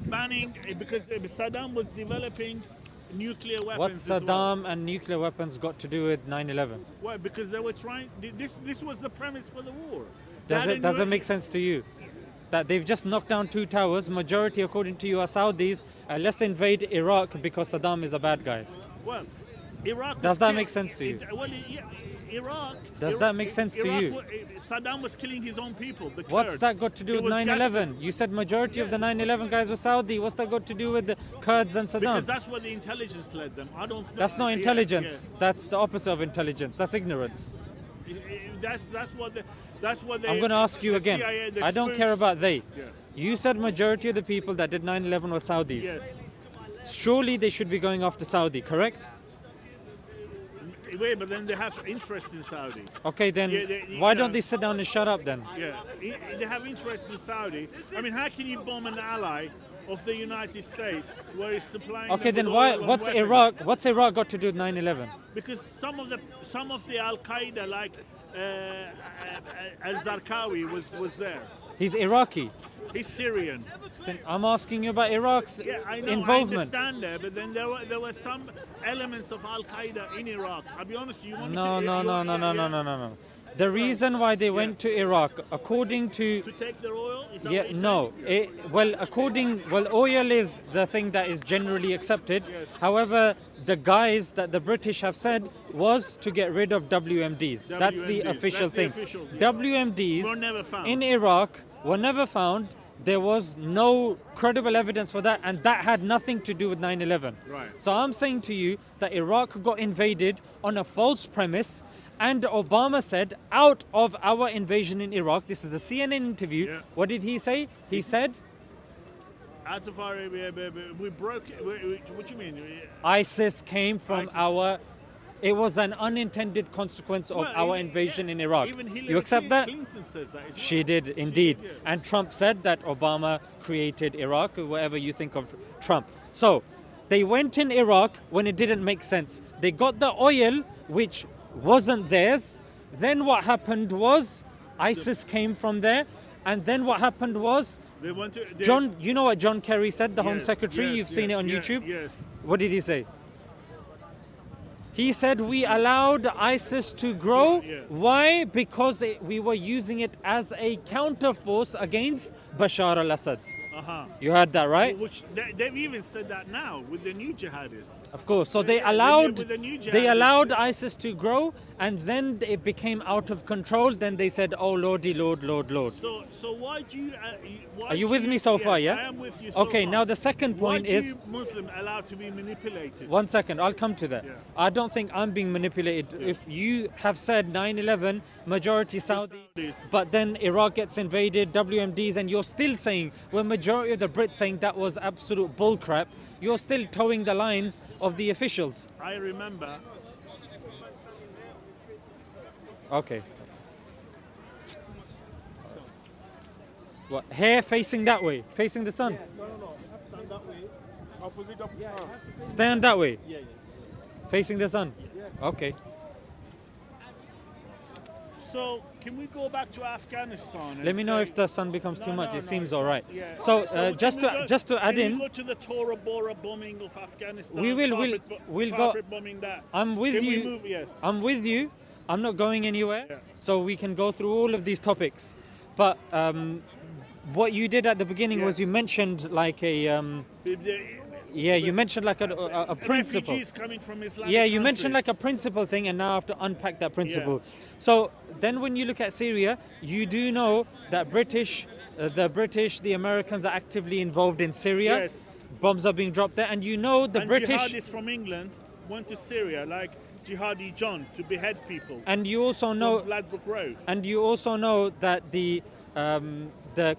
Banning because Saddam was developing nuclear weapons. What's as well. Saddam and nuclear weapons got to do with 9/11? Why? Because they were trying. This was the premise for the war. Does it make sense to you that they've just knocked down 2 towers? Majority, according to you, are Saudis. Let's invade Iraq because Saddam is a bad guy. Well, Iraq. Does that make sense to you? Iraq. Does that make sense to you? Saddam was killing his own people. The Kurds. What's that got to do with 9/11? You said majority of the 9/11 guys were Saudi. What's that got to do with the Kurds and Saddam? Because that's what the intelligence led them. I don't know. That's not intelligence. That's the opposite of intelligence. That's ignorance. That's what they. I'm going to ask you again. CIA, I don't care about they. Yeah. You said majority of the people that did 9/11 were Saudis. Yes. Surely they should be going after Saudi, correct? Wait, but then they have interest in Saudi. Okay, then why don't they sit down and shut up then? Yeah, they have interest in Saudi. I mean, how can you bomb an ally of the United States where it's supplying? Okay, them then with why? oil and What's weapons? Iraq? What's Iraq got to do with 9/11? Because some of the Al Qaeda, like Al Zarqawi, was there. He's Iraqi. He's Syrian. Then I'm asking you about Iraq's Yeah, I know. involvement. I understand that, but then there were some elements of Al Qaeda in Iraq. I'll be honest, you want No. to. The reason why they went to Iraq, according to To take their oil? Is that yeah, what you're no. saying? Oil is the thing that is generally accepted. Yes. However, the guys that the British have said was to get rid of WMDs. That's the WMDs. official That's the thing. official, yeah. WMDs Were never found. in Iraq were never found. There was no credible evidence for that, and that had nothing to do with 9/11. Right. So I'm saying to you that Iraq got invaded on a false premise, and Obama said, out of our invasion in Iraq, this is a CNN interview, Yeah. what did he say? He said, Out of our, we broke it. What do you mean? ISIS came from ISIS. it was an unintended consequence of Well, our even- invasion yeah, in Iraq. Even Hillary You accept that? Clinton says that as well. She did indeed. did, yeah. And Trump said that Obama created Iraq, or whatever you think of Trump. So they went in Iraq when it didn't make sense. They got the oil, which wasn't theirs. Then what happened was ISIS came from there. And then what happened was They went to you know what John Kerry said, the Home Yes, Secretary? yes, You've seen it on yeah, YouTube? Yes. What did he say? He said we allowed ISIS to grow. Yeah. Why? Because we were using it as a counterforce against Bashar al-Assad. Uh-huh. You heard that, right? Which they've even said that now with the new jihadists. Of course. So Yeah, they yeah, allowed with the new they jihadists. allowed ISIS to grow, and then it became out of control. Then they said, "Oh Lordy, Lord, Lord, Lord." So why do you? Why Are you do with me so far? Yeah. I am with you. So Okay. far. Now the second point why do is. you Muslim allowed to be manipulated? One second, I'll come to that. Yeah. I don't think I'm being manipulated. If you have said 9/11, majority Saudi, Saudis. but then Iraq gets invaded, WMDs, and you're still saying, when majority of the Brits saying that was absolute bullcrap, you're still towing the lines of the officials. I remember. Okay. What? Hair facing that way, facing the sun. No. Stand that way. Opposite of the sun. Stand that way, Yeah. facing the sun. Okay. So can we go back to Afghanistan? And Let me know say- if the sun becomes too No, much. no, It no, seems it's all not- right. yeah. So can just we to add can in, we go to the Tora Bora bombing of Afghanistan. We will- we'll go- carpet bombing that. I'm with Can you. we move? Yes. I'm with you. I'm not going anywhere. Yeah. So we can go through all of these topics. But what you did at the beginning Yeah. was you mentioned like you mentioned like a principle. Refugees coming from Islamic Yeah, you mentioned like a countries. principle thing, and now I have to unpack that principle. So then when you look at Syria, you do know that the Americans are actively involved in Syria. Yes. Bombs are being dropped there, and you know the And British. jihadis from England went to Syria, like Jihadi John, to behead people. And you also know, from Ladbroke Grove. and you also know that the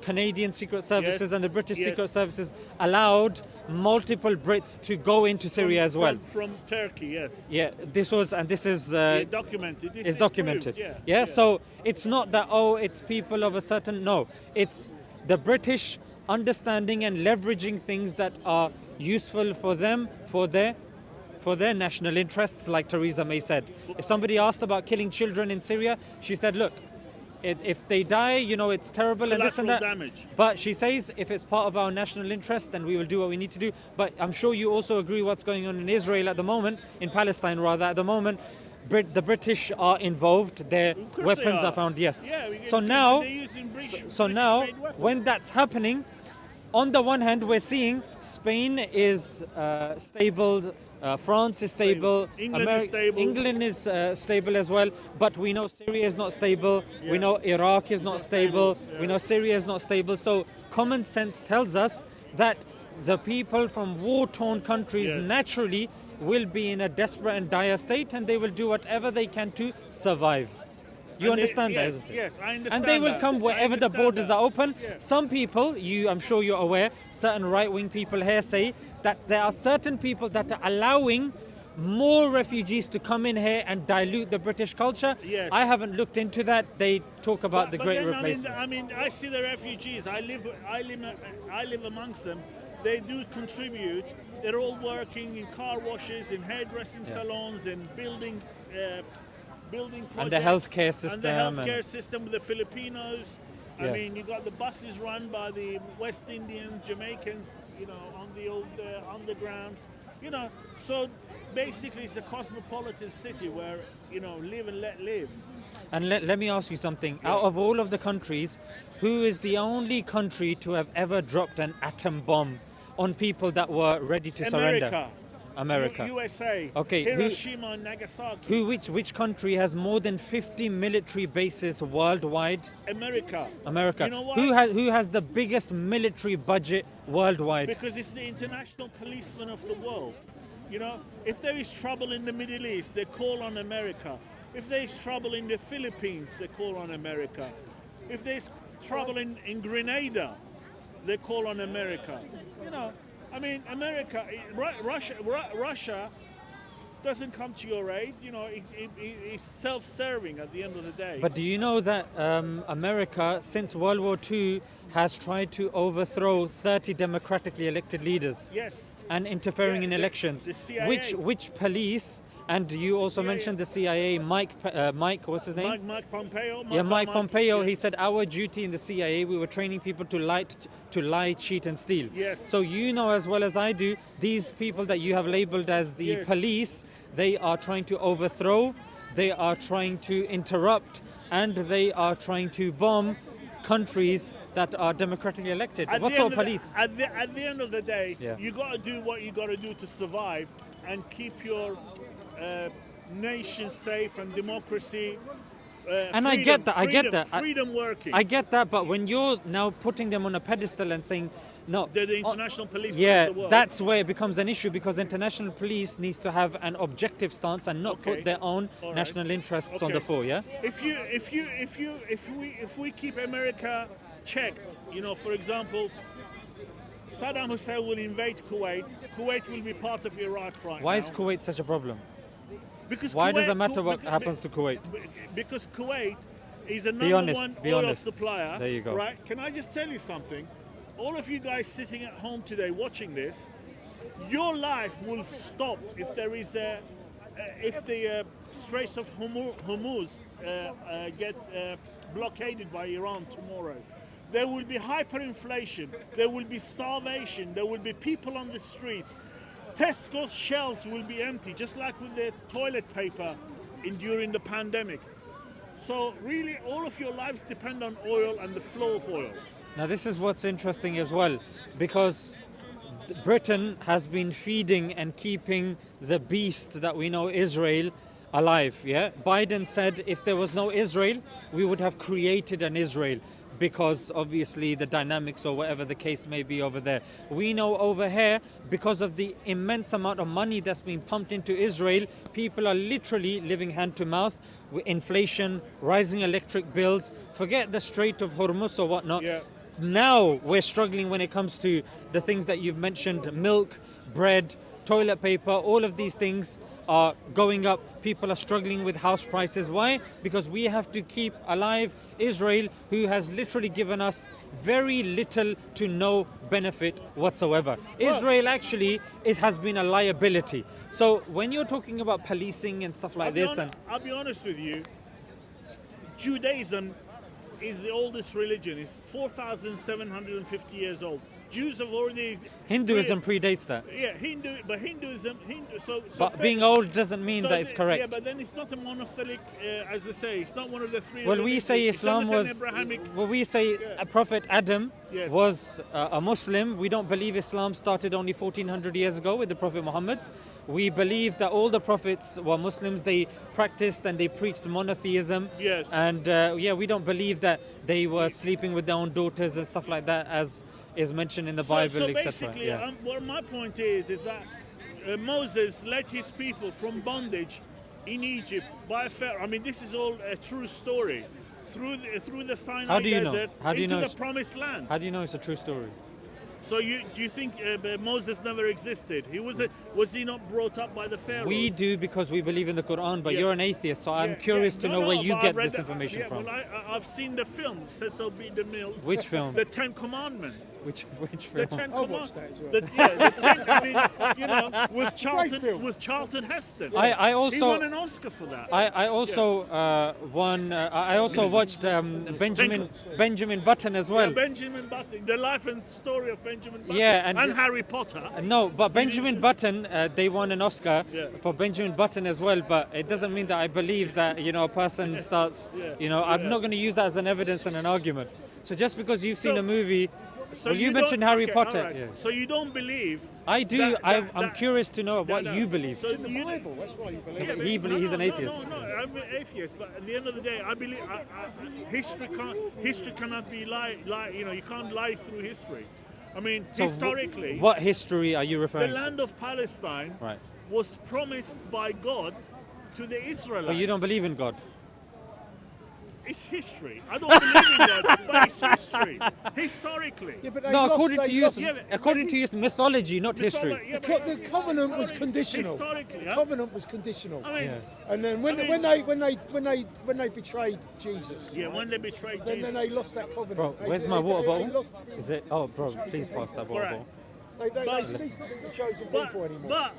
Canadian Secret Services Yes, and the British yes. Secret Services allowed multiple Brits to go into Syria as well. From Turkey, yes. Yeah, this is Documented. This it's is documented. proved, Yeah, so it's not that it's people of a certain, no, it's the British understanding and leveraging things that are useful for them for their national interests, like Theresa May said. If somebody asked about killing children in Syria, she said, look, if they die, it's terrible and this and Collateral that. damage. But she says if it's part of our national interest, then we will do what we need to do. But I'm sure you also agree what's going on in Israel at the moment, in Palestine rather, at the moment. The British are involved. Their Of course they weapons are found. Yes. Yeah, So now, they're using British now, made weapons. when that's happening, on the one hand, we're seeing Spain is stable, France is stable, England is stable. England is stable as well, but we know Syria is not stable, we know Iraq is not stable, we know Syria is not stable. So common sense tells us that the people from war-torn countries Yes. naturally will be in a desperate and dire state, and they will do whatever they can to survive. You And they- understand that? yes, isn't it? yes, I understand And they will that. come I wherever the understand borders that. are open. Yeah. Some people, I'm sure you're aware, certain right-wing people here say that there are certain people that are allowing more refugees to come in here and dilute the British culture. Yes. I haven't looked into that. They talk about the But Great then, Replacement. I see the refugees. I live amongst them. They do contribute. They're all working in car washes, in hairdressing salons, in building projects. And the healthcare system And the healthcare system with the Filipinos. I Yeah. mean, you got the buses run by the West Indians, Jamaicans, on the old underground. So basically it's a cosmopolitan city where, live and let live. And let me ask you something. Out of all of the countries, who is the only country to have ever dropped an atom bomb on people that were ready to surrender? America. USA. Okay, Hiroshima and Nagasaki. Which country has more than 50 military bases worldwide? America. America. You know why? Who has the biggest military budget worldwide? Because it's the international policeman of the world. If there is trouble in the Middle East, they call on America. If there is trouble in the Philippines, they call on America. If there's trouble in Grenada, they call on America. America, Russia doesn't come to your aid. It's self-serving at the end of the day. But do you know that America, since World War II, has tried to overthrow 30 democratically elected leaders Yes. and interfering Yeah, in elections? the CIA. Which police? And you also mentioned the CIA. Mike, what's his name? Mike Pompeo. Mike Pompeo. yeah. He said our duty in the CIA, we were training people to lie, cheat, and steal. Yes. So you know as well as I do, these people that you have labelled as the Yes. police, they are trying to overthrow, they are trying to interrupt, and they are trying to bomb countries that are democratically elected. At What the sort end of the- police? At the end of the day, Yeah. you got to do what you got to do to survive and keep your nation safe and democracy. And I get that, I get freedom, that. Freedom working. I get that, but when you're now putting them on a pedestal and saying, no, They're the international police yeah, of the world. that's where it becomes an issue because international police needs to have an objective stance and not Okay. put their own All right. national interests on Okay. the fore. Yeah. If we keep America checked, for example, Saddam Hussein will invade Kuwait. Kuwait will be part of Iraq right Why now. is Kuwait such a problem? Because Why does Kuwait- it matter Ku- what bec- happens to Kuwait? Because Kuwait is a Be number honest, one be oil honest. supplier. There you go. Right? Can I just tell you something? All of you guys sitting at home today watching this, your life will stop if there is if the Straits of Hormuz get blockaded by Iran tomorrow. There will be hyperinflation. There will be starvation. There will be people on the streets. Tesco's shelves will be empty, just like with the toilet paper during the pandemic. So really, all of your lives depend on oil and the flow of oil. Now this is what's interesting as well, because Britain has been feeding and keeping the beast that we know Israel alive. Yeah, Biden said if there was no Israel, we would have created an Israel, because obviously the dynamics or whatever the case may be over there. We know over here, because of the immense amount of money that's been pumped into Israel, people are literally living hand to mouth with inflation, rising electric bills. Forget the Strait of Hormuz or whatnot. Yeah. Now we're struggling when it comes to the things that you've mentioned: milk, bread, toilet paper. All of these things are going up. People are struggling with house prices. Why? Because we have to keep alive Israel, who has literally given us very little to no benefit whatsoever. Israel actually, it has been a liability. So when you're talking about policing and stuff like this, and I'll be honest with you, Judaism is the oldest religion. It's 4,750 years old. Jews have already... Hinduism predates that. Yeah, Hinduism... But being old doesn't mean that it's correct. Yeah, but then it's not a monophilic, as they say. It's not one of the three Well, we religions. say It's Islam not an was... Abrahamic... Well, we say Prophet Adam Yes. was a Muslim. We don't believe Islam started only 1400 years ago with the Prophet Muhammad. We believe that all the prophets were Muslims. They practiced and they preached monotheism. Yes. And we don't believe that they were sleeping with their own daughters and stuff like that, as is mentioned in the Bible, So etc. basically, what my point is that Moses led his people from bondage in Egypt by Pharaoh. I mean, this is all a true story. Through the Sinai Desert into the Promised Land. How do you know it's a true story? So do you think Moses never existed? Was he not brought up by the pharaohs? We do, because we believe in the Quran, but Yeah. you're an atheist, so I'm curious to know where you but get I've read this information from. Well, I've seen the film, Cecil B. DeMille's. Which film? The Ten Commandments. Which The film? Ten I'll Commandments. watch that as well. With Charlton Heston. I also- he won an Oscar for that. I also I also watched Benjamin Button as well. Yeah, Benjamin Button, the life and story of Benjamin Button. Yeah, and Harry Potter. No, but Benjamin Button, they won an Oscar Yeah. for Benjamin Button as well. But it doesn't mean that I believe that a person starts. I'm not going to use that as an evidence and an argument. So just because you've seen So- a movie, So well, you mentioned Harry Potter. all right. Yeah. So you don't believe? I do. I'm curious to know what no. you believe. So It's in the you- Bible, that's why you believe Yeah, it. but- He's an atheist. No, I'm an atheist. But at the end of the day, I believe history cannot be you can't lie through history. I mean, So historically, what history are you the referring to? land of Palestine Right. was promised by God to the Israelites. But you don't believe in God. It's history. I don't believe in God, but it's history. Historically. Yeah, but they No, lost- according they to you, lost- according to you, it's mythology, not history. Yeah, The covenant was conditional. Historically, The huh? covenant was conditional. I mean, Yeah. And then when they betrayed Jesus, when they betrayed then Jesus. they lost that covenant. Bro, They- where's they- my water they bottle? lost- Is it? Oh, bro, please pass that water Alright. bottle. They But- ceased to be the chosen people anymore.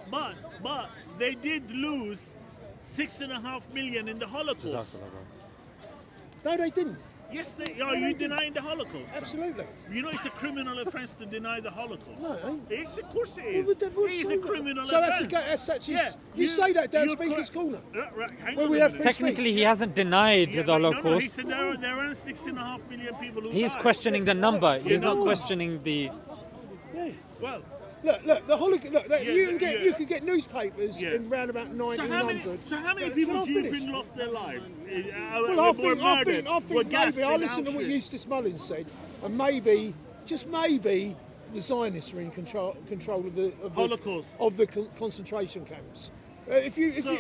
But they did lose 6.5 million in the Holocaust. No, they didn't. Yes, are you denying the Holocaust? Absolutely. You know it's a criminal offence to deny the Holocaust. No, it ain't. It's, of course it Well, is. but that was It is so a good. criminal So offence. that's such as Yeah, you say that down you're Speaker's correct. Corner. Hang Well, on we a have minute. free Technically, speech. he hasn't denied Yeah, the but Holocaust. No, he said there are 6.5 million people who He's died. questioning the number. He's know not what? questioning the. Yeah. Well, Look, the Holocaust. Look, Yeah, you can get newspapers Yeah. in round about 1900. so how many Can people I do you finish? think lost their lives? Well, I think were gassed maybe I in listened to what Auschwitz? Eustace Mullins said, and maybe, just maybe, the Zionists were in control of the Holocaust. of the concentration camps. If you So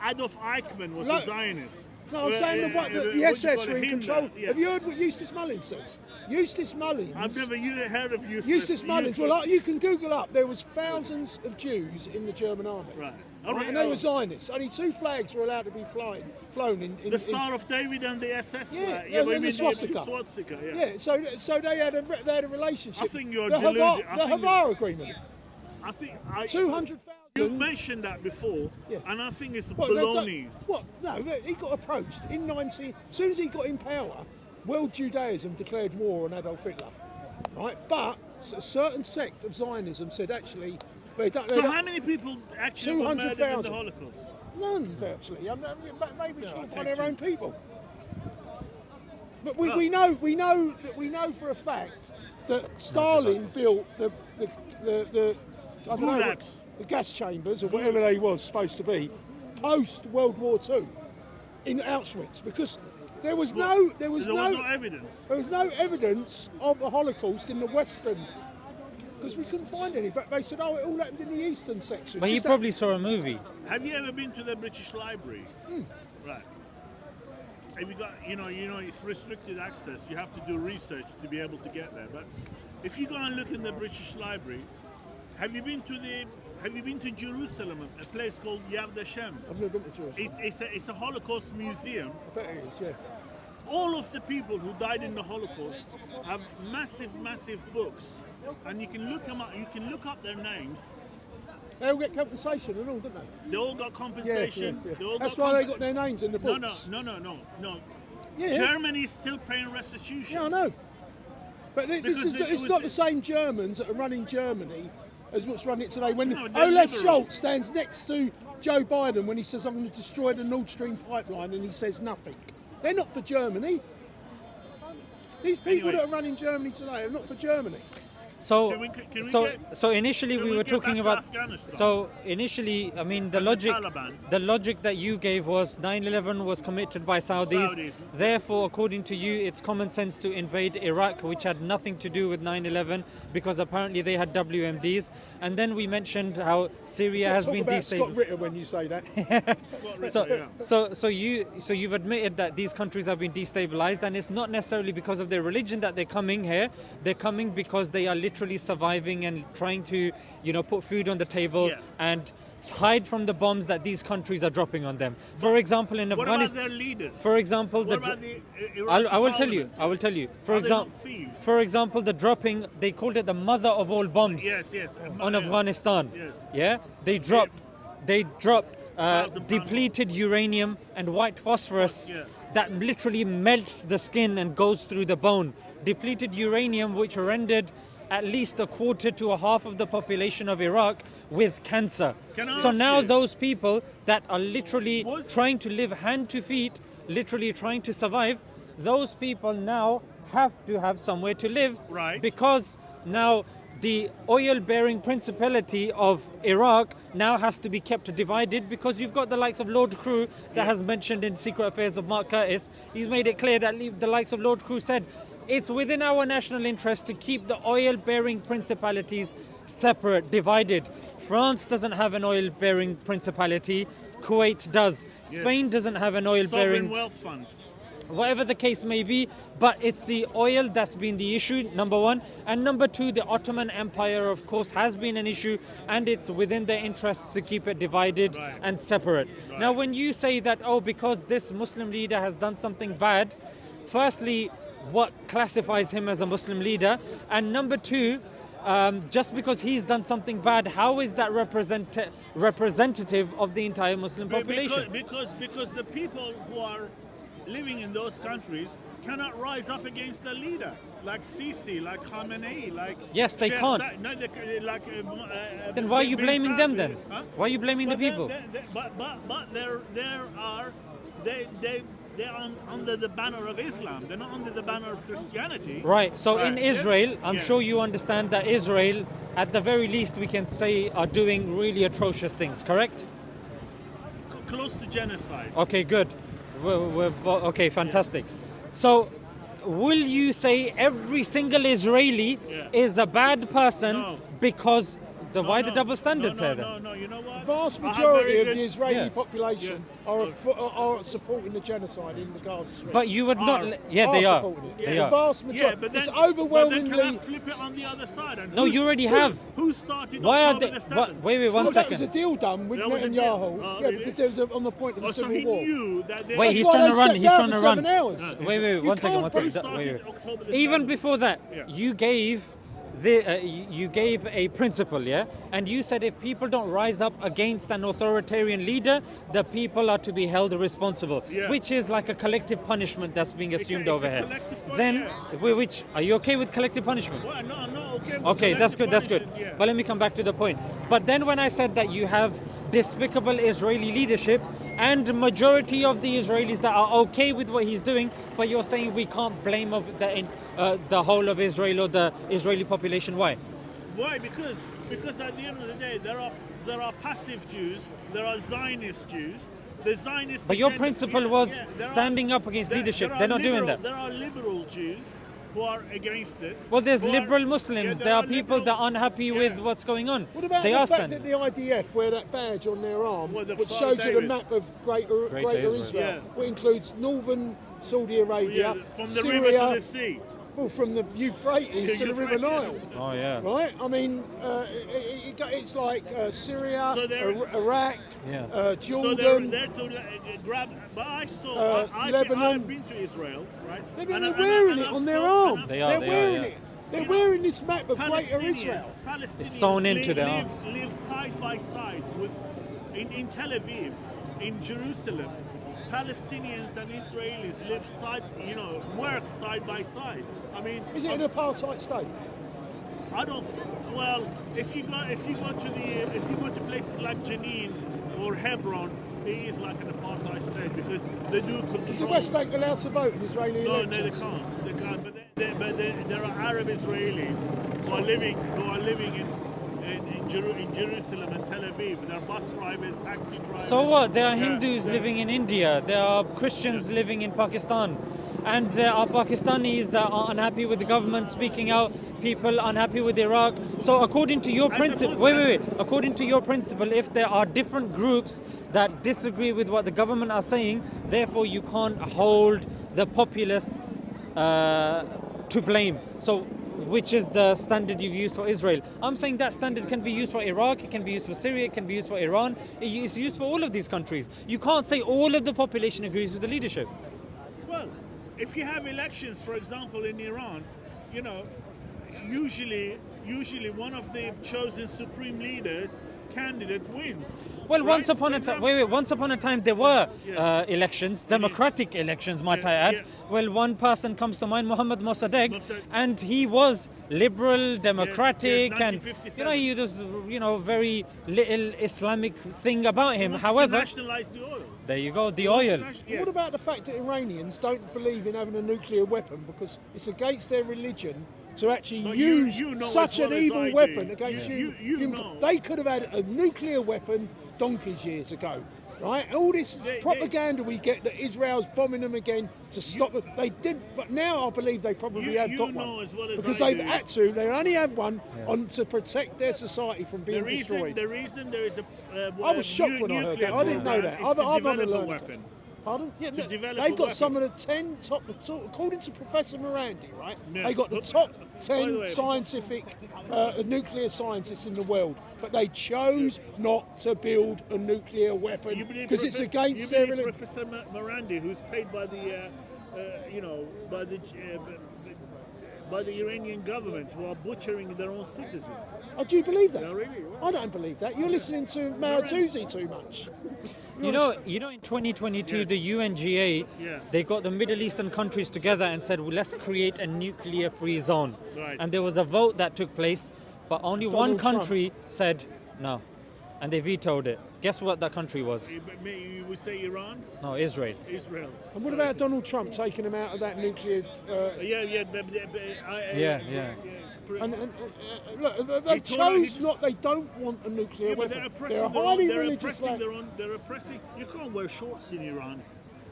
Adolf Eichmann was Like- a Zionist. no, I'm saying what the do you SS call were it, in Himmler, control. yeah. Have you heard what Eustace Mullins says? Eustace Mullins. I've never heard of Eustace Mullins. Well, you can Google up. There was thousands of Jews in the German army. Right. And they were Zionists. Only 2 flags were allowed to be flown in The Star of David and the SS Yeah, flag. yeah, but I and the mean swastika. swastika, yeah. Yeah, so they had a relationship. I think you're the deluded. I The think Havar Agreement. I think 200,000. You've mentioned that before, Yeah. and I think it's What, baloney. What? No, he got approached in 19. As soon as he got in power, World Judaism declared war on Adolf Hitler, right? But a certain sect of Zionism said actually, they don't. So how many people actually were murdered in the 200,000. Holocaust? None virtually. I mean, maybe by their own people. But we know for a fact that Stalin built the I don't know, Gulags. the gas chambers or whatever they was supposed to be post World War II in Auschwitz because there was no evidence. there was no evidence of the Holocaust in the Western because we couldn't find any. But they said, oh, it all happened in the Eastern section. But he Just probably saw a movie. Have you ever been to the British Library? Right. Have you got, it's restricted access. You have to do research to be able to get there. But if you go and look in the British Library, have you been to Jerusalem, a place called Yad Vashem? I've never been to Jerusalem. It's a Holocaust museum. I bet it is, yeah. All of the people who died in the Holocaust have massive books, and you can look them up. You can look up their names. They all get compensation and all, don't they? They all got compensation. Yeah. They all That's got why they got their names in the books. No. Yeah. Germany is still paying restitution. Yeah, I know. But Because it's not the same Germans that are running Germany as what's running it today. When No, they're Olaf liberal. Scholz stands next to Joe Biden when he says, I'm going to destroy the Nord Stream pipeline, and he says nothing. They're not for Germany. These people Anyway. that are running Germany today are not for Germany. So, Can we so, get- so initially can we we were get talking back to about. Afghanistan? So initially, I mean, the And the logic, Taliban. the logic that you gave was 9/11 was committed by Saudis. Saudis. Therefore, according to you, it's common sense to invade Iraq, which had nothing to do with 9/11 because apparently they had WMDs. And then we mentioned how Syria has Talk been about Scott destabilized. Ritter when you say that. Scott Ritter, So, yeah. so you've admitted that these countries have been destabilized, and it's not necessarily because of their religion that they're coming here. They're coming because they are literally surviving and trying to, put food on the table Yeah. and hide from the bombs that these countries are dropping on them. For example, in What about Afghanistan. their leaders? For example, what the about the Iraqi I will tell you. parliament? I will tell you. Are they not thieves? For example, the dropping. They called it the mother of all bombs. Yes. On Afghanistan. Yes. Yeah, they dropped 1,000 depleted uranium and white phosphorus Yeah. that literally melts the skin and goes through the bone. Depleted uranium, which rendered at least a quarter to a half of the population of Iraq with cancer. Can I So ask now you- those people that are literally Was- trying to live hand to feet, literally trying to survive, those people now have to have somewhere to live. Right. Because now the oil-bearing principality of Iraq now has to be kept divided because you've got the likes of Lord Crew that has mentioned in Secret Affairs of Mark Curtis. He's made it clear that the likes of Lord Crew said it's within our national interest to keep the oil-bearing principalities separate, divided. France doesn't have an oil-bearing principality. Kuwait does. Spain doesn't have an Sovereign oil-bearing, Wealth Fund. whatever the case may be, but it's the oil that's been the issue, number one. And number two, the Ottoman Empire, of course, has been an issue, and it's within their interests to keep it divided Right. and separate. Now, when you say that, because this Muslim leader has done something bad, firstly, what classifies him as a Muslim leader? And number two, just because he's done something bad, how is that representative of the entire Muslim population? Because the people who are living in those countries cannot rise up against a leader like Sisi, like Khamenei, like Yes, they Sheikh can't. No, like Then why are you Bin blaming them Saud. then? Huh? Why are you blaming the But people? They're under the banner of Islam. They're not under the banner of Christianity. Right, so in Right. Israel, I'm Yeah. sure you understand that Israel, at the very least, we can say are doing really atrocious things, correct? Close to genocide. Okay, good. Okay, fantastic. So, will you say every single Israeli Yeah. is a bad person No. because why the No, double standards no, here no, then? no, you know what? The vast I have majority very of good- the Israeli Yeah. population are supporting the genocide in the Gaza Strip. But you would not. Are- Yeah, they are. supporting it. They The are. vast majority. Yeah, but then, it's but then overwhelmingly. can I flip it on the other side? And No, you already have. Who started Why are October they? the 7th? Wait, one Well, that was a second. deal done with That was a Netanyahu. deal? Oh, Yeah, really? because it was on the point of Oh, the so civil he war. knew that they Wait, That's he's why trying to they run. stepped He's down trying for to run. 7 hours. Wait, You one second, can't one put- second. started Wait. October the Even 7th. before that, Yeah. you gave you gave a principle, yeah, and you said if people don't rise up against an authoritarian leader, the people are to be held responsible, Yeah. which is like a collective punishment that's being assumed it's a over here. collective Then, yeah. which are you okay with collective punishment? Well, no, I'm not okay with Okay, that's good. That's good. collective punishment, yeah. But let me come back to the point. But then when I said that you have despicable Israeli leadership and the majority of the Israelis that are okay with what he's doing, but you're saying we can't blame of the whole of Israel or the Israeli population. Why? Why? Because at the end of the day, there are passive Jews, there are Zionist Jews. The Zionist. But your agenda- principle yeah, was yeah, there are- standing up against there- leadership. there They're are not doing liberal- that. There are liberal Jews who are against it. Well, there's who are- liberal Muslims. yeah, there are people liberal- that are unhappy with yeah. what's going on. What about they the are fact standing. that the IDF wear that badge on their arm, Well, the which Father shows you the David. map of Greater Israel. Israel, Yeah. which includes northern Saudi Arabia, Yeah, from the Syria, river to the sea. well, from the Euphrates to the River Nile. Oh yeah. Right? I mean, it's like Syria, So they're- Iraq, Yeah. So Jordan. they're to grab. But I saw. Lebanon. I've been to Israel, right? They're And I- wearing and it I've on their spoken- arms. I've They They're are, spoken- wearing yeah. it. They're You know, wearing this map of Greater Israel. Palestinians sewn into their live side by side with in Tel Aviv, in Jerusalem, Palestinians and Israelis live work side by side. I mean, Is it an apartheid state? I don't. Well, if you go to places like Jenin or Hebron, it is like an apartheid state because they do control. Is the West Bank allowed to vote in Israeli No, elections? no, they can't. They can't. But there are Arab Israelis who are living in Jerusalem and Tel Aviv. There are bus drivers, taxi drivers. So what? There are Yeah, Hindus yeah. living in India. There are Christians living in Pakistan. And there are Pakistanis that are unhappy with the government speaking out, people unhappy with Iraq. So according to your As a principle, Muslim- wait. According to your principle, if there are different groups that disagree with what the government are saying, therefore you can't hold the populace to blame. So which is the standard you've used for Israel? I'm saying that standard can be used for Iraq, it can be used for Syria, it can be used for Iran. It's used for all of these countries. You can't say all of the population agrees with the leadership. Well, if you have elections, for example, in Iran, usually one of the chosen supreme leaders candidate wins. Well, right? once upon a time, once upon a time there were Yeah. elections, democratic elections, might I add. Yeah. Well, one person comes to mind, Mohammad Mossadegh, Mossadegh. and he was liberal, democratic, and 1957. he was, very little Islamic thing about him. Want to However, nationalize the oil. there you go, the Wants to oil. Yes. What about the fact that Iranians don't believe in having a nuclear weapon because it's against their religion to actually No, use you know such as an well as I evil do. weapon against You- you? you know. They could have had a nuclear weapon donkeys years ago, right? All this propaganda we get that Israel's bombing them again to stop them. They didn't, but now I believe they probably have You got know one as well as because I they've do. had to. They only have one on to protect their society from being destroyed. The reason there is a I was shocked when I heard that. I didn't know that. I've develop only a learned. weapon. Pardon? Yeah, To develop they've a got some of weapon. the 10 top, according to Professor Morandi, right? Yeah. They got the But- top by 10 the way- scientific nuclear scientists in the world, but they chose not to build a nuclear weapon You believe because it's Profe- against you their believe religion. Professor Morandi, who's paid by the, by the Iranian government, who are butchering their own citizens. Oh, do you believe that? No, really? I don't believe that. You're listening to Maratuzzi too much. In 2022, Yes. the UNGA, Yeah. they got the Middle Eastern countries together and said, well, let's create a nuclear-free zone. Right. And there was a vote that took place, but only one Donald Trump. country said no, and they vetoed it. Guess what that country was? You would say Iran, No, Israel. Israel. And what about Donald Trump taking them out of that nuclear? Yeah. Yeah. Look, they He told- chose not. They don't want a nuclear Yeah, but weapon. they're oppressing They're their highly own. They're religious. oppressing their own. They're oppressing. You can't wear shorts in Iran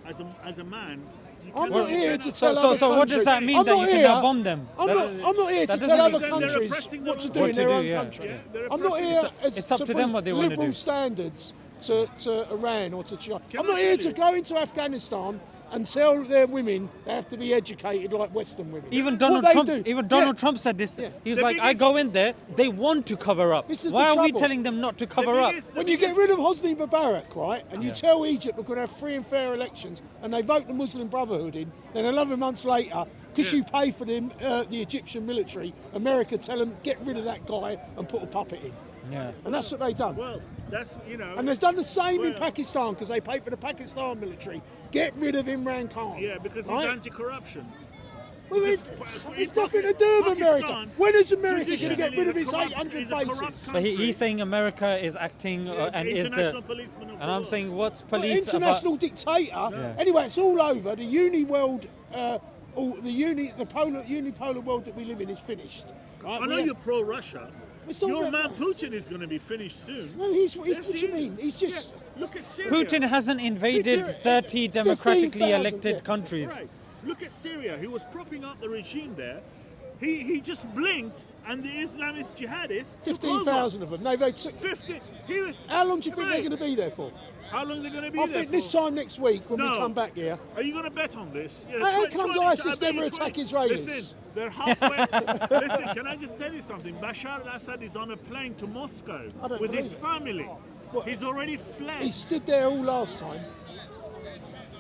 as a man. You I'm cannot- not you here cannot- to tell So other what does that countries- mean I'm that not you here- cannot bomb them? I'm not here to that tell doesn't other mean- They're countries oppressing what to their do own in their country. own Yeah. country. Yeah, they're I'm not oppressing- here It's up to them bring what they wanna do. liberal standards to Iran or to China. Can I'm I not here tell to you- go into Afghanistan and tell their women they have to be educated like Western women. Even What Donald they Trump. do- Even Yeah. Donald Trump said this. Yeah. He was The like, "I biggest- go in there. They want to cover up. This is the Why are we trouble. telling them not to The cover up?" biggest- the When you get biggest- rid of Hosni Mubarak, right, and you tell Egypt we're going to have free and fair elections, and they vote the Muslim Brotherhood in, then 11 months later, because Yeah. you pay for them, the Egyptian military, America tell them get rid of that guy and put a puppet in, Yeah. and that's what they've done. Well, that's And they've done the same in Well- Pakistan because they pay for the Pakistan military. Get rid of Imran Khan. Yeah, because he's right? anti-corruption. Well, because it's nothing to do with America. Pakistan When is America going to get rid of traditionally its is a corrupt- 800 is a corrupt bases? But country. he's saying America is acting and is international the. policeman of the And I'm world. saying, what's Well, police international about? dictator. Yeah. Anyway, it's all over. The unipolar unipolar world that we live in is finished. Right? I know We- you're pro-Russia. It's not Your that- man Putin is going to be finished soon. No, he's Yes, what do he you is. mean? He's just. Yeah, look at Syria. Putin hasn't invaded Syria- 30 democratically 15,000, elected yeah. countries. Right. Look at Syria. He was propping up the regime there. He just blinked, and the Islamist jihadists took over. 15,000 of them. No, they took. 50. How long do you think they're Right. going to be there for? How long are they going to be I there think for? this time next week when we No. come back here. Are you going to bet on this? How comes ISIS I bet you never attack Israelis? Listen, they're halfway. Listen, can I just tell you something? Bashar al-Assad is on a plane to Moscow I don't with his believe it. family. What? He's already fled. He stood there all last time.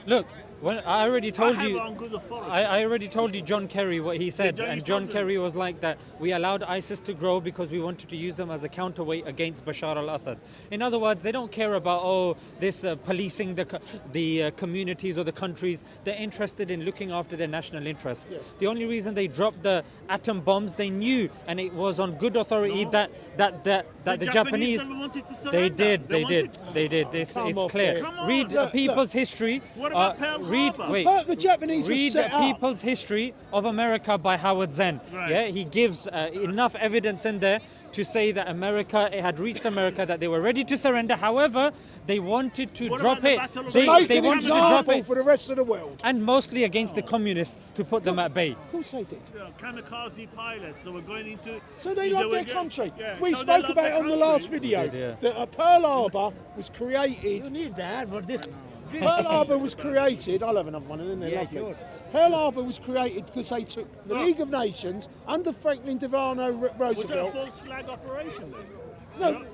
Look, Well, I already I told have you. it on good authority. I already told you John Kerry what he said, John- and you John told me. Kerry was like that. We allowed ISIS to grow because we wanted to use them as a counterweight against Bashar al-Assad. In other words, they don't care about this policing the communities or the countries. They're interested in looking after their national interests. The only reason they dropped the atom bombs, they knew, and it was on good authority No. that the Japanese. never wanted to They surrender. did. wanted- They did. It's Come off clear. it. Come on. Read Look, people's history. What about Pearl read. Harbor? Wait. The Japanese were Read set up. People's History of America by Howard Zen. Right. Yeah, he gives enough evidence in there to say that it had reached America, that they were ready to surrender. However, they wanted to What drop about the it. Battle of They, Make Make they an wanted to drop example it, for the rest of the world. and mostly against the communists to put them at bay. Of course they did. Kamikaze pilots that were going into. So they love their country. Yeah, We so they spoke love about their it on the country. last video. We did, That Pearl Harbor was created. You need that for this. Pearl Harbor was created. I'll have another one, and then they're Yeah, lovely. sure. Pearl Harbor was created because they took the No. League of Nations under Franklin Delano Was that a Roosevelt. false flag operation then? No,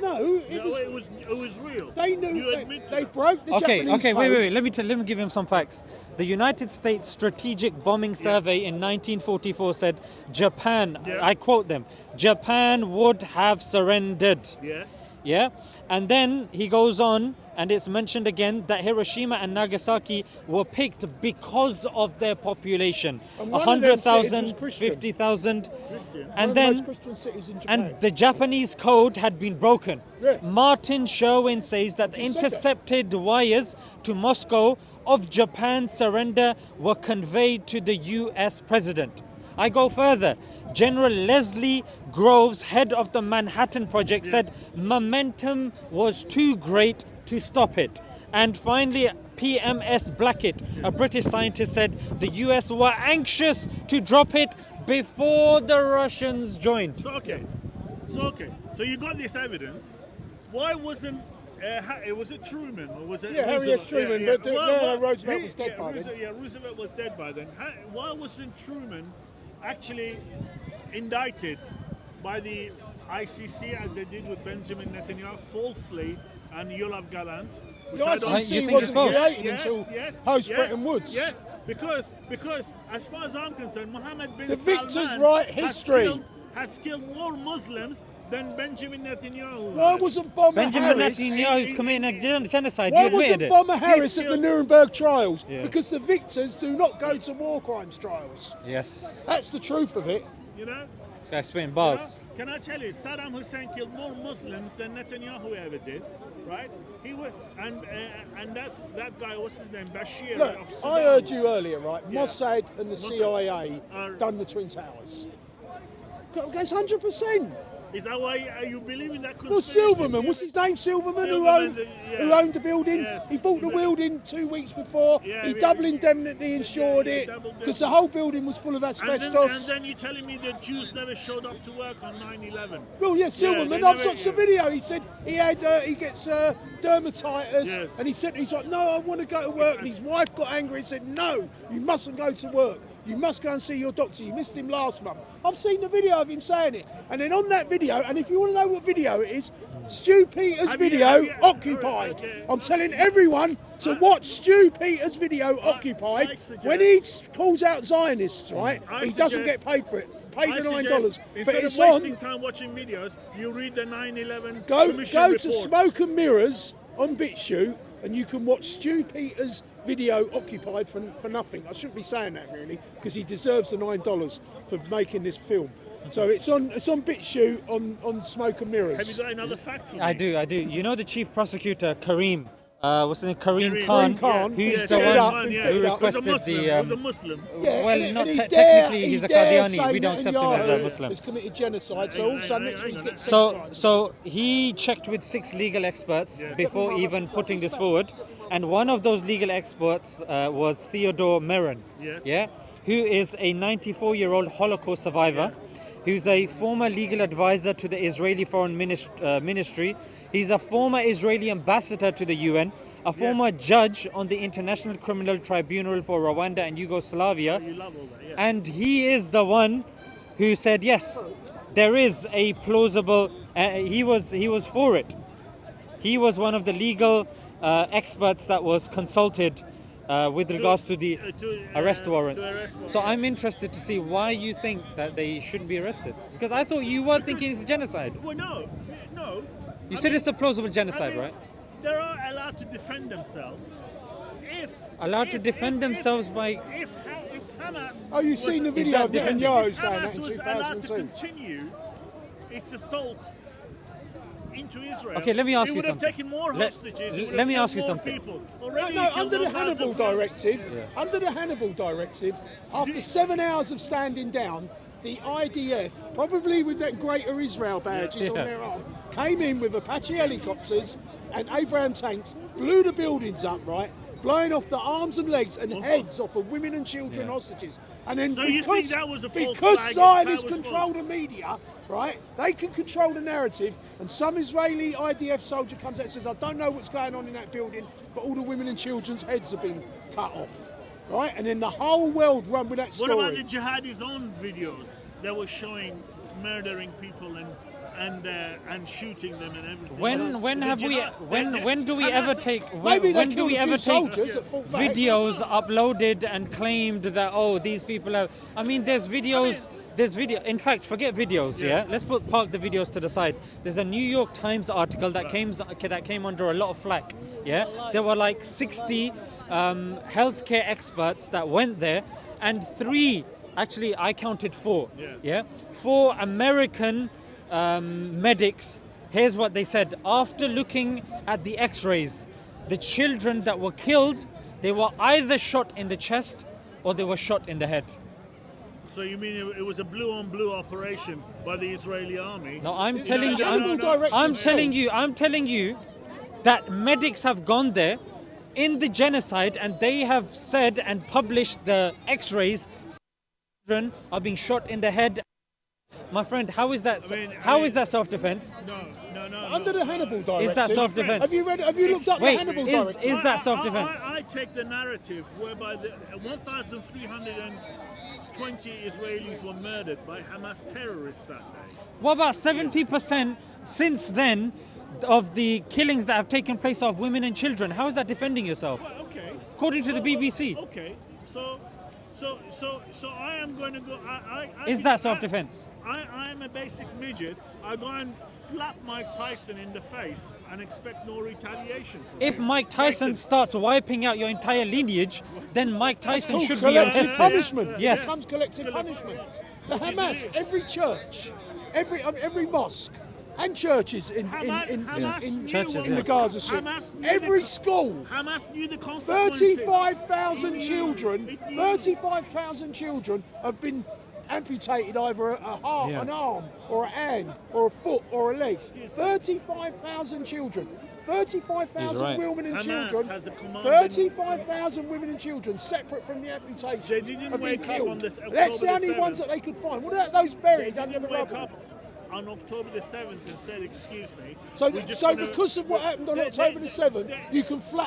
no, it No, was. it was real. They knew You they, admit to they that. broke the Okay, Japanese okay, wait, code. wait, wait. Let me give him some facts. The United States Strategic Bombing Survey in 1944 said Japan, Yeah. I quote them, Japan would have surrendered. Yes. Yeah, and then he goes on, and it's mentioned again that Hiroshima and Nagasaki were picked because of their population, And one of them cities 100,000, was Christian. 50,000, Christian. One and of the then most Christian cities in Japan. and the Japanese code had been broken. Yeah. Martin Sherwin says that just said that. intercepted wires to Moscow of Japan's surrender were conveyed to the US president. I go further. General Leslie Groves, head of the Manhattan Project, said momentum was too great to stop it. And finally, PMS Blackett, a British scientist, said the US were anxious to drop it before the Russians joined. So so you got this evidence. Why wasn't was it Truman or was it Yeah, Harry S. Roosevelt? Truman, but Roosevelt was dead by then. Roosevelt was dead by then. Why wasn't Truman actually indicted by the ICC as they did with Benjamin Netanyahu falsely and Yoav Gallant? Which The I don't You ICC think wasn't it's false? created Yes, until yes, post yes, Bretton Woods. Yes, because as far as I'm concerned, Mohammed bin The Salman victors write history. has killed more Muslims than Benjamin Netanyahu. Why has. wasn't Bomber Benjamin Harris? Netanyahu is committing a genocide. Why You admitted wasn't it. Bomber Harris at the killed- Nuremberg trials? Yeah. Because the victors do not go to war crimes trials. Yes. That's the truth of it. You know? This guy's spitting You bars. know? Can I tell you, Saddam Hussein killed more Muslims than Netanyahu ever did, right? He was, and that guy, what's his name, Bashir Look, of Sudan. I heard you earlier, right? Yeah. Mossad and the Mossad CIA are- done the Twin Towers. That's 100%. Is that why you believe in that Well, conspiracy? Silverman, what's his name? Silverman, who Silverman, owned yeah. who owned the building. Yes. He bought the building 2 weeks before. Yeah, he yeah, double yeah. indemnity insured Yeah, he it double because the whole building was full of And asbestos. then you're telling me the Jews never showed up to work on 9/11. Well, yeah, Silverman. they I've never- watched the video. He said he gets dermatitis, Yes. and he's like, no, I want to go to work. And his wife got angry and said, no, you mustn't go to work. You must go and see your doctor. You missed him last month. I've seen the video of him saying it. And then on that video, and if you want to know what video it is, Stu Peters' Have you- video, have you- Occupied. okay. I'm telling everyone to watch Stu Peters' video, Occupied. I suggest- When he calls out Zionists, right, I he doesn't suggest- get paid for it. Paid I the $9. suggest, But instead it's of wasting on. time watching videos, you read the 9/11 Go Commission to report. Smoke and Mirrors on BitChute, and you can watch Stu Peters' video Occupied for nothing. I shouldn't be saying that really, because he deserves the $9 for making this film. So it's on BitChute on Smoke and Mirrors. Have you got another fact for me? I do. You know the chief prosecutor, Kareem, what's his name? Kareem Kareem Khan, Khan, who's yeah, the set it up, one set who it up. He was a requested Muslim. the. He was a Muslim. Yeah, Well, and not he te- dare- technically, he's he a dare Qadiani. say We don't accept him as a Netanyahu Muslim. has committed genocide, so also next week he's getting sex So, crimes. so he checked with 6 legal experts before even putting this forward, and one of those legal experts was Theodore Meron, Yes. yeah, who is a 94-year-old Holocaust survivor, who's a former legal advisor to the Israeli Foreign Ministry. He's a former Israeli ambassador to the UN, a former judge on the International Criminal Tribunal for Rwanda and Yugoslavia, You love all that, yeah. and he is the one who said yes, there is a plausible. He was for it. He was one of the legal experts that was consulted with regards to the arrest warrants. arrest warrants. So I'm interested to see why you think that they shouldn't be arrested. Because I thought you were thinking it's genocide. Well, no. You said it's a plausible genocide, right? They are allowed to defend themselves. Themselves by... If Hamas... Oh, you've seen the video of Netanyahu if saying that in Hamas was allowed to 2002. continue its assault into Israel, Okay, let me ask it you would have something. taken more hostages. Let me ask you something. Under the Hannibal Directive, after 7 hours of standing down, the IDF, probably with that Greater Israel badges on their arm, came in with Apache helicopters and Abraham tanks, blew the buildings up, right? Blowing off the arms and legs and heads off of women and children hostages. And then So you think that was a false because flag? Zionists That was control false. the media, right? They can control the narrative, and some Israeli IDF soldier comes out and says, I don't know what's going on in that building, but all the women and children's heads have been cut off. Right? And then the whole world run with that What story. about the jihadis' own videos that were showing murdering people and shooting them and everything? When do we ever take Maybe when they do we killed a ever few take soldiers that fought back. videos uploaded and claimed that these people have... I mean, there's videos. There's video. In fact, forget videos. Yeah, let's park the videos to the side. There's a New York Times article that came under a lot of flack. Yeah, there were like 60 healthcare experts that went there, and 3. Actually, I counted 4. Yeah, 4 American medics. Here's what they said: after looking at the X-rays, the children that were killed, they were either shot in the chest or they were shot in the head. So you mean it was a blue-on-blue operation by the Israeli army? No, I'm telling you, I'm telling you that medics have gone there in the genocide, and they have said and published the X-rays. Children are being shot in the head. My friend, how is that? How is that self-defense? No. Under the Hannibal Directive. Is that self-defense? Have you looked up the Hannibal Directive? Is that self-defense? I take the narrative whereby the 1,320 Israelis were murdered by Hamas terrorists that day. What about 70% since then of the killings that have taken place of women and children? How is that defending yourself? Well, okay. According to the BBC. Okay. So I am going to go. Is that self-defense? I am a basic midget. I go and slap Mike Tyson in the face and expect no retaliation from If him. Mike Tyson starts wiping out your entire lineage, then Mike Tyson should be collective arrested. punishment. Yes. It becomes collective punishment. The Which is Hamas, it. every church, every mosque, and churches in Hamas knew Churches, what yeah. the Gaza Strip, Hamas knew every the- school. Hamas knew the consequences. 35,000 It children. knew. 35,000 children have been amputated either an arm, or a hand, or a foot, or a leg. 35,000 children. 35,000 right. women and Hamas children. has a command. 35,000 women and children separate from the amputation. They didn't have been wake up killed. on this That's October the only the ones 7th. that they could find. What about those buried They under didn't the wake rubble? up on October the 7th and said, excuse me. So we're just so gonna- because of what happened on They- October they- the 7th, they- you can flat